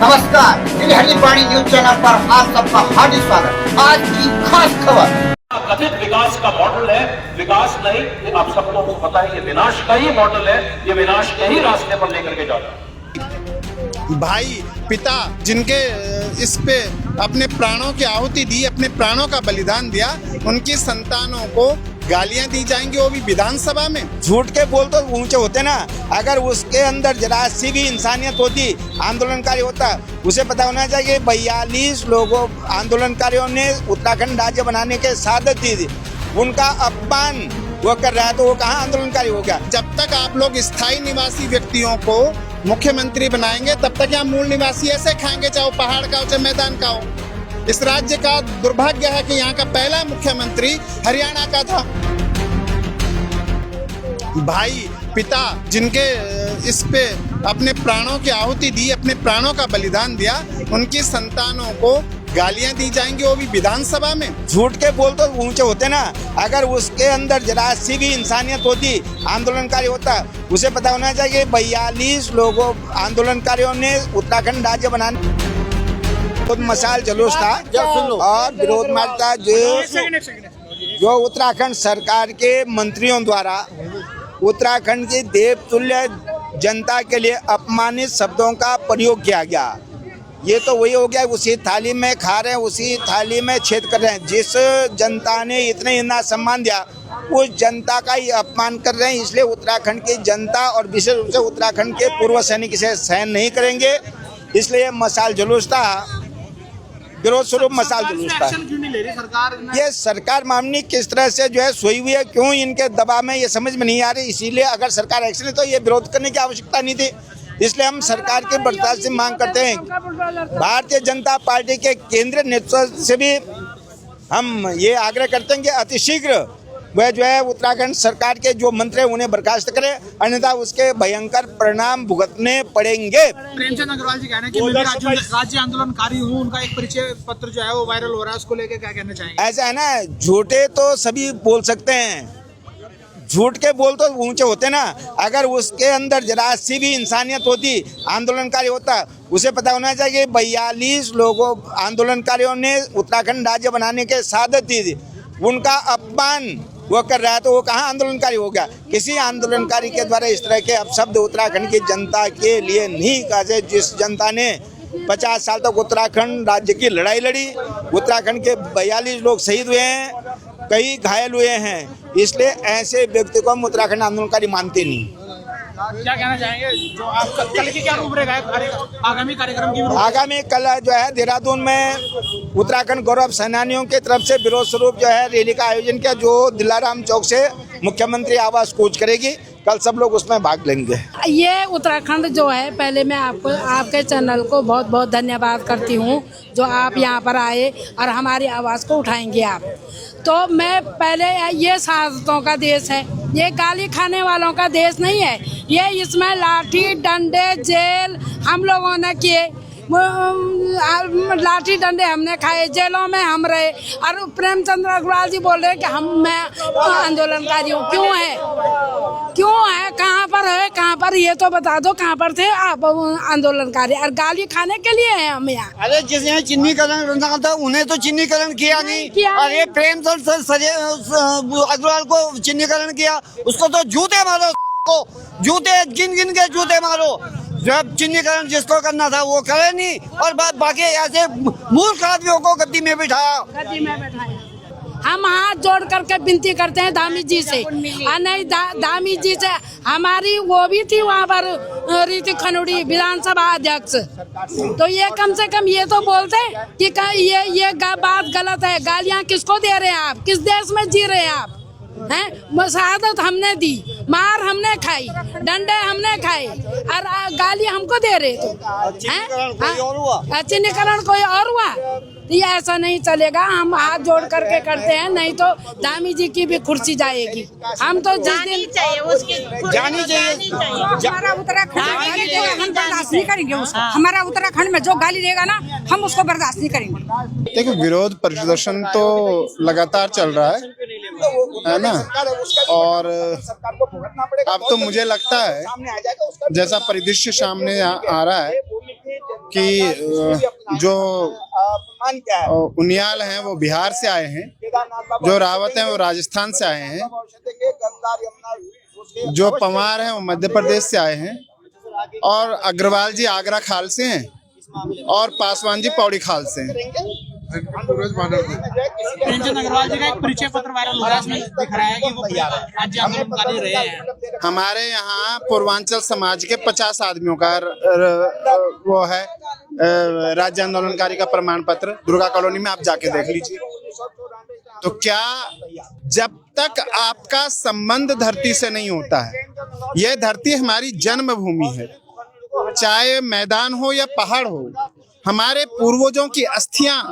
नमस्कार, दिल्ली वाणी news channel पर आप सबका हार्दिक स्वागत। आज की खास खबर कथित विकास का मॉडल है, विकास नहीं, ये आप सबको पता है, ये विनाश का ही मॉडल है, ये विनाश के ही रास्ते पर लेकर के जा रहा है। भाई पिता जिनके इस पे अपने प्राणों की आहुति दी, अपने प्राणों का बलिदान दिया, उनकी संतानों को गालियां दी जाएंगी, वो भी विधानसभा में। झूठ के बोल तो ऊंचे होते ना, अगर उसके अंदर जरा सी भी इंसानियत होती, आंदोलनकारी होता, उसे पता होना चाहिए 42 लोगों आंदोलनकारियों ने उत्तराखंड राज्य बनाने के सादत दी थी, उनका अपमान वो कर रहा है, तो वो कहाँ आंदोलनकारी हो गया। जब तक आप लोग स्थायी निवासी व्यक्तियों को मुख्यमंत्री बनाएंगे, तब तक यहाँ मूल निवासी ऐसे खाएंगे, चाहे वो पहाड़ का हो चाहे मैदान का हो। इस राज्य का दुर्भाग्य है कि यहाँ का पहला मुख्यमंत्री हरियाणा का था। भाई पिता जिनके इस पे अपने प्राणों की आहुति दी, अपने प्राणों का बलिदान दिया, उनकी संतानों को गालियां दी जाएंगी, वो भी विधानसभा में। झूठ के बोल तो ऊंचे होते ना, अगर उसके अंदर जरा सी भी इंसानियत होती, आंदोलनकारी होता, उसे पता होना चाहिए 42 लोगों आंदोलनकारियों ने उत्तराखंड राज्य बनाने तो मशाल जुलूस था और विरोध मार्च था, जो उत्तराखंड सरकार के मंत्रियों द्वारा उत्तराखंड की देवतुल्य जनता के लिए अपमानित शब्दों का प्रयोग किया गया। ये तो वही हो गया, उसी थाली में खा रहे हैं, उसी थाली में छेद कर रहे हैं। जिस जनता ने इतना सम्मान दिया, उस जनता का ही अपमान कर रहे हैं। इसलिए उत्तराखंड की जनता और विशेष रूप से उत्तराखंड के पूर्व सैनिक इसे सहन नहीं करेंगे। इसलिए मशाल जुलूस था, विरोध स्वरूप मशाल जुलूस था। ये सरकार मामनी किस तरह से जो है सोई हुई है, क्यों इनके दबाव में, ये समझ में नहीं आ रही। इसीलिए अगर सरकार एक्शन है तो ये विरोध करने की आवश्यकता नहीं थी। इसलिए हम सरकार की बर्दाश्त से मांग करते हैं। भारतीय जनता पार्टी के केंद्रीय नेतृत्व से भी हम ये आग्रह करते हैं कि अतिशीघ्र वह जो है उत्तराखंड सरकार के जो मंत्री हैं उन्हें बर्खास्त करें, अन्यथा उसके भयंकर परिणाम भुगतने पड़ेंगे। प्रेमचंद अग्रवाल जी कह रहे हैं कि मैं राज्य आंदोलनकारी हूं, उनका एक परिचय पत्र जो है वो वायरल हो रहा है, उसको लेकर क्या कहना चाहेंगे? ऐसा है ना, झूठे तो सभी बोल सकते हैं, झूठ के बोल तो ऊंचे होते ना, अगर उसके अंदर जरा सी भी इंसानियत होती, आंदोलनकारी होता, उसे पता होना चाहिए 42 लोगों आंदोलनकारियों ने उत्तराखंड राज्य बनाने के सादत दी थी, उनका अपमान वो कर रहा है, तो वो कहाँ आंदोलनकारी हो गया। किसी आंदोलनकारी के द्वारा इस तरह के अपशब्द उत्तराखंड की जनता के लिए नहीं कहा। जिस जनता ने 50 साल तक उत्तराखंड राज्य की लड़ाई लड़ी, उत्तराखंड के 42 लोग शहीद हुए हैं, कई घायल हुए हैं, इसलिए ऐसे व्यक्ति को हम उत्तराखंड आंदोलनकारी मानते नहीं। क्या कहना चाहेंगे, जो आप कल की क्या रूपरेखा है आगामी कार्यक्रम की? आगामी कल जो है देहरादून में उत्तराखंड गौरव सेनानियों की तरफ से विरोध स्वरूप जो है रैली का आयोजन किया, जो दिलाराम चौक से मुख्यमंत्री आवास कूच करेगी। कल सब लोग उसमें भाग लेंगे। ये उत्तराखंड जो है, पहले मैं आपको आपके चैनल को बहुत बहुत धन्यवाद करती हूँ जो आप यहाँ पर आए और हमारी आवाज़ को उठाएंगे आप। तो मैं पहले, ये शहादतों का देश है, ये गाली खाने वालों का देश नहीं है। ये इसमें लाठी डंडे जेल हम लोगों ने किए, लाठी डंडे हमने खाए, जेलों में हम रहे। और प्रेमचंद अग्रवाल जी बोल रहे हैं कि मैं आंदोलनकारी हूँ। क्यों है, कहाँ पर है, कहाँ पर, ये तो बता दो कहाँ पर थे आप आंदोलनकारी, और गाली खाने के लिए हैं हम यहाँ। अरे जिसने चिन्हीकरण रखा था उन्हें तो चिन्हीकरण किया नहीं, और ये प्रेमचंद अग्रवाल को चिन्हीकरण किया, उसको तो जूते मारो, जूते गिन गिन के जूते मारो। जब चिन्हीकरण जिसको करना था वो करे नहीं, और बाकी ऐसे मूर्ख आदमियों को गद्दी में बिठाया। हम हाथ जोड़ करके विनती करते हैं धामी जी से, और नहीं धामी जी से, हमारी वो भी थी वहाँ पर रीति खनुड़ी विधानसभा अध्यक्ष, तो ये कम से कम ये तो बोलते कि ये बात गलत है। गालियाँ किसको दे रहे हैं आप, किस देश में जी रहे हैं आप? हैं, शहादत हमने दी, मार हमने खाई, डंडे हमने खाए, और गाली हमको दे रहे तो चिन्हीकरण कोई और हुआ? ये ऐसा नहीं चलेगा। हम हाथ जोड़ करके करते हैं, नहीं तो धामी जी की भी कुर्सी जाएगी। हम तो जानी चाहिए, उसकी जानी चाहिए। हमारा उत्तराखंड हम बर्दाश्त नहीं करेंगे उसको। हमारा उत्तराखंड में जो गाली देगा ना, हम उसको बर्दाश्त नहीं करेंगे। देखिए, विरोध प्रदर्शन तो लगातार चल रहा है ना, और अब तो मुझे लगता है जैसा परिदृश्य सामने आ रहा है कि जो उनियाल हैं वो बिहार से आए हैं, जो रावत हैं वो राजस्थान से आए हैं, जो पवार हैं वो मध्य प्रदेश से आए हैं, और अग्रवाल जी आगरा खाल से हैं, और पासवान जी पौड़ी खाल से हैं। रंजन अग्रवाल जी का एक परिचय पत्र वायरल हो रहा है, इसमें दिख रहा है कि वो राज्य आंदोलनकारी रहे हैं। हमारे यहाँ पूर्वांचल समाज के 50 आदमियों का वो है राज्य आंदोलनकारी का प्रमाण पत्र, दुर्गा कॉलोनी में आप जाके देख लीजिए। तो क्या जब तक आपका संबंध धरती से नहीं होता है, यह धरती हमारी जन्मभूमि है, चाहे मैदान हो या पहाड़ हो, हमारे पूर्वजों की अस्थियां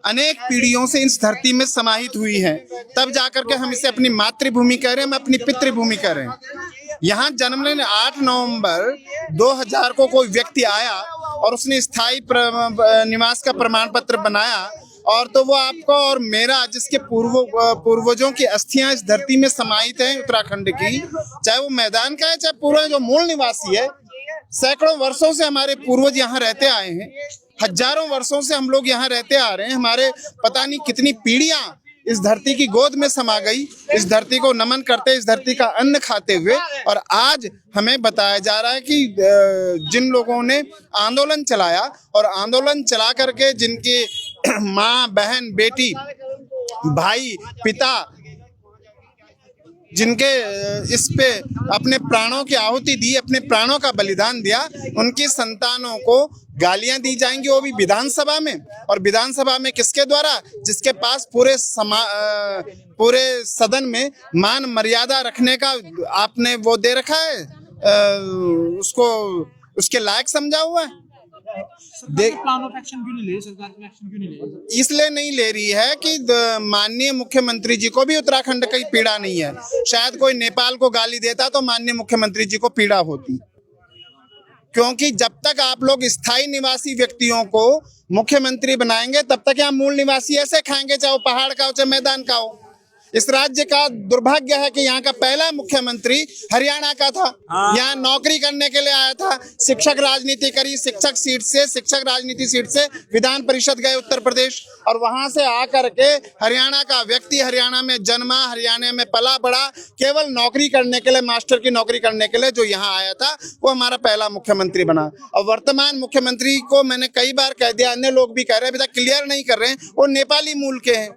अनेक पीढ़ियों से इस धरती में समाहित हुई हैं, तब जाकर के हम इसे अपनी मातृभूमि कह रहे हैं, हम अपनी पितृभूमि कह रहे हैं। यहाँ जन्म लेने 8 नवंबर 2000 को कोई व्यक्ति आया और उसने स्थायी निवास का प्रमाण पत्र बनाया, और तो वो आपको और मेरा, जिसके पूर्वजों की अस्थियां इस धरती में समाहित हैं उत्तराखंड की, चाहे वो मैदान का है चाहे पूरा जो मूल निवासी है, सैकड़ों वर्षों से हमारे पूर्वज यहाँ रहते आए हैं, हजारों वर्षों से हम लोग यहाँ रहते आ रहे हैं, हमारे पता नहीं कितनी पीढ़ियां इस धरती की गोद में समा गई, इस धरती को नमन करते, इस धरती का अन्न खाते हुए, और आज हमें बताया जा रहा है कि जिन लोगों ने आंदोलन चलाया और आंदोलन चला करके जिनकी माँ, बहन, बेटी, भाई, पिता, जिनके इस पे अपने प्राणों की आहुति दी, अपने प्राणों का बलिदान दिया, उनकी संतानों को गालियां दी जाएंगी, वो भी विधानसभा में। और विधानसभा में किसके द्वारा? जिसके पास पूरे सदन में मान मर्यादा रखने का आपने वो दे रखा है, उसको उसके लायक समझा हुआ है। इसलिए नहीं ले रही है कि माननीय मुख्यमंत्री जी को भी उत्तराखंड की पीड़ा नहीं है। शायद कोई नेपाल को गाली देता तो माननीय मुख्यमंत्री जी को पीड़ा होती, क्योंकि जब तक आप लोग स्थायी निवासी व्यक्तियों को मुख्यमंत्री बनाएंगे तब तक यहाँ मूल निवासी ऐसे खाएंगे, चाहे पहाड़ का हो चाहे मैदान का हो। इस राज्य का दुर्भाग्य है कि यहाँ का पहला मुख्यमंत्री हरियाणा का था, यहाँ नौकरी करने के लिए आया था, शिक्षक राजनीति करी, शिक्षक राजनीति सीट से विधान परिषद गए उत्तर प्रदेश, और वहां से आकर के हरियाणा का व्यक्ति हरियाणा में जन्मा, हरियाणा में पला बड़ा, केवल नौकरी करने के लिए, मास्टर की नौकरी करने के लिए जो यहाँ आया था, वो हमारा पहला मुख्यमंत्री बना। और वर्तमान मुख्यमंत्री को मैंने कई बार कह दिया, अन्य लोग भी कह रहे हैं, अभी तक क्लियर नहीं कर रहे हैं, वो नेपाली मूल के हैं,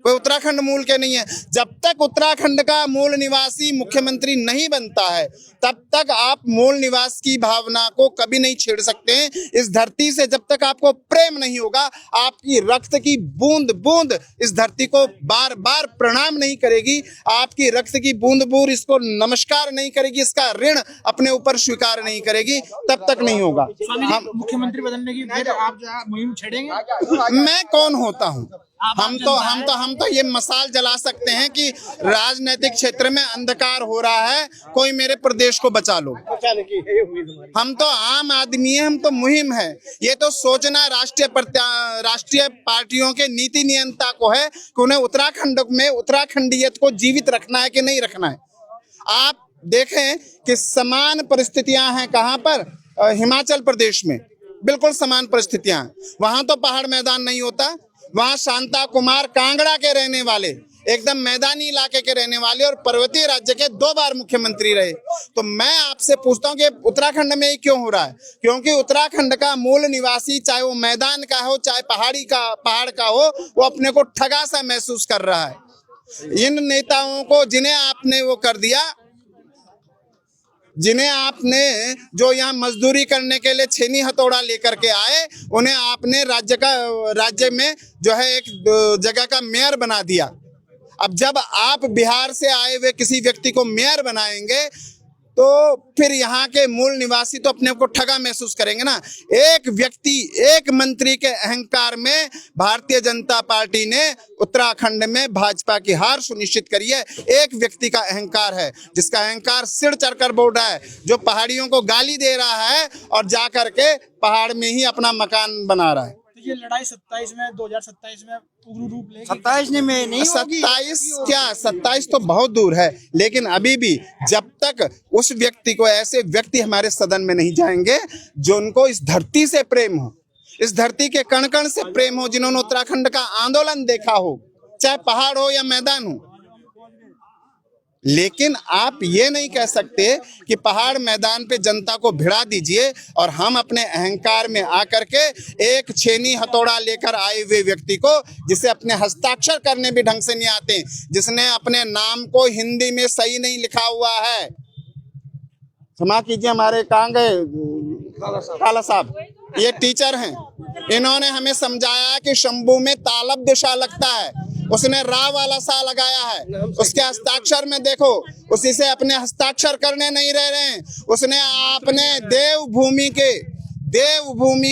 कोई उत्तराखंड मूल के नहीं है। जब तक उत्तराखंड का मूल निवासी मुख्यमंत्री नहीं बनता है, तब तक आप मूल निवास की भावना को कभी नहीं छेड़ सकते हैं। इस धरती से जब तक आपको प्रेम नहीं होगा, आपकी रक्त की बूंद बूंद इस धरती को बार बार प्रणाम नहीं करेगी, आपकी रक्त की बूंद बूंद इसको नमस्कार नहीं करेगी, इसका ऋण अपने ऊपर स्वीकार नहीं करेगी, तब तक नहीं होगा। हम मुख्यमंत्री बदलने की फिर आप जो मुहिम छेड़ेंगे? मैं कौन होता हूँ? हम तो ये मसाल जला सकते हैं कि राजनीतिक क्षेत्र में अंधकार हो रहा है, कोई मेरे प्रदेश को बचा लो। हम तो आम आदमी हैं, हम तो मुहिम है। ये तो सोचना राष्ट्रीय पार्टियों के नीति नियंता को है कि उन्हें उत्तराखंड में उत्तराखंडीयत को जीवित रखना है कि नहीं रखना है। आप देखें कि समान परिस्थितियां हैं कहाँ पर? हिमाचल प्रदेश में बिल्कुल समान परिस्थितियां हैं। वहां तो पहाड़ मैदान नहीं होता, वहां शांता कुमार कांगड़ा के रहने वाले, एकदम मैदानी इलाके के रहने वाले और पर्वतीय राज्य के 2 बार मुख्यमंत्री रहे। तो मैं आपसे पूछता हूं कि उत्तराखंड में ये क्यों हो रहा है? क्योंकि उत्तराखंड का मूल निवासी, चाहे वो मैदान का हो चाहे पहाड़ का हो, वो अपने को ठगा सा महसूस कर रहा है। इन नेताओं को जिन्हें आपने वो कर दिया, जिन्हें आपने जो यहाँ मजदूरी करने के लिए छेनी हथौड़ा लेकर के आए, उन्हें आपने राज्य में जो है एक जगह का मेयर बना दिया। अब जब आप बिहार से आए हुए किसी व्यक्ति को मेयर बनाएंगे तो फिर यहाँ के मूल निवासी तो अपने को ठगा महसूस करेंगे ना। एक व्यक्ति, एक मंत्री के अहंकार में भारतीय जनता पार्टी ने उत्तराखंड में भाजपा की हार सुनिश्चित करी है। एक व्यक्ति का अहंकार है, जिसका अहंकार सिर चढ़कर बोल रहा है, जो पहाड़ियों को गाली दे रहा है और जा करके पहाड़ में ही अपना मकान बना रहा है। ये लड़ाई 27 में 2027 में उग्र रूप लेगी? 27 में नहीं होगी। 27 क्या, 27 तो बहुत दूर है, लेकिन अभी भी जब तक उस व्यक्ति को, ऐसे व्यक्ति हमारे सदन में नहीं जाएंगे जो उनको इस धरती से प्रेम हो, इस धरती के कण कण से प्रेम हो, जिन्होंने उत्तराखंड का आंदोलन देखा हो, चाहे पहाड़ हो या मैदान हो। लेकिन आप ये नहीं कह सकते कि पहाड़ मैदान पे जनता को भिड़ा दीजिए और हम अपने अहंकार में आकर के एक छेनी हथौड़ा लेकर आए हुए व्यक्ति को, जिसे अपने हस्ताक्षर करने भी ढंग से नहीं आते, जिसने अपने नाम को हिंदी में सही नहीं लिखा हुआ है, क्षमा कीजिए, हमारे कहाँ गए काला साहब, ये टीचर हैं, इन्होंने हमें समझाया कि शंभू में तालब दिशा लगता है, उसने रा वाला सा लगाया है, उसके हस्ताक्षर में देखो, उसी से अपने हस्ताक्षर करने नहीं रह रहे हैं, उसने अपने देवभूमि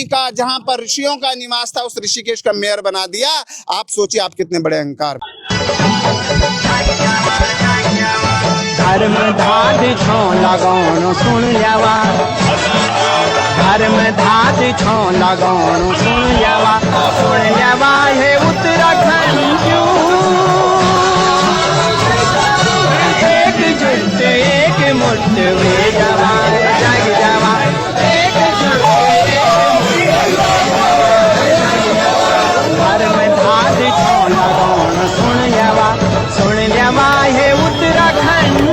का जहां पर ऋषियों का निवास था, उस ऋषिकेश का मेयर बना दिया। आप सोचिए आप कितने बड़े अहंकार। धर्म धाद छो लगानो सुन जावा, धर्म धाद छो लगानो सुन जावा है उत्तराखंड एकजुट एक मुट्ठ में जावा, जग जावा एकजुट धर्म धाद छो लगानो सुन जावा है उत्तराखंड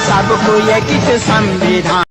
सबको ये किस संविधान